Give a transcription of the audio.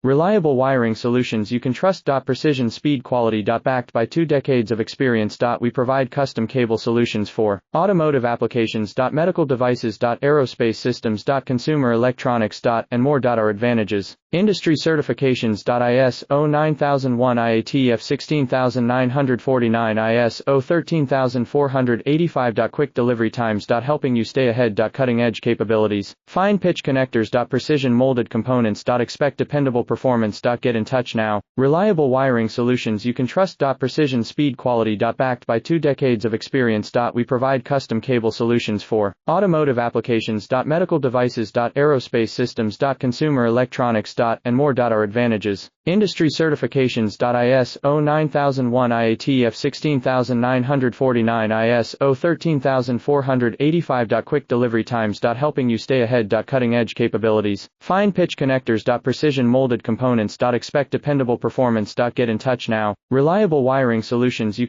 Reliable wiring solutions you can trust. Precision speed quality. Backed by 2 decades of experience. We provide custom cable solutions for automotive applications. Medical devices. Aerospace systems. Consumer electronics. And more. Our advantages. Industry certifications. ISO 9001 IATF 16949 ISO 13485. Quick delivery times. Helping you stay ahead. Cutting edge capabilities. Fine pitch connectors. Precision molded components. Expect dependable performance. Get in touch now. Reliable wiring solutions you can trust. Precision speed quality. Backed by 2 decades of experience. We provide custom cable solutions for automotive applications. Medical devices. Aerospace systems. Consumer electronics. And more. Our advantages. Industry certifications. ISO 9001 IATF 16949 ISO 13485. Quick delivery times. Helping you stay ahead. Cutting edge capabilities. Fine pitch connectors. Precision molded components. Expect dependable performance. Get in touch now. Reliable wiring solutions you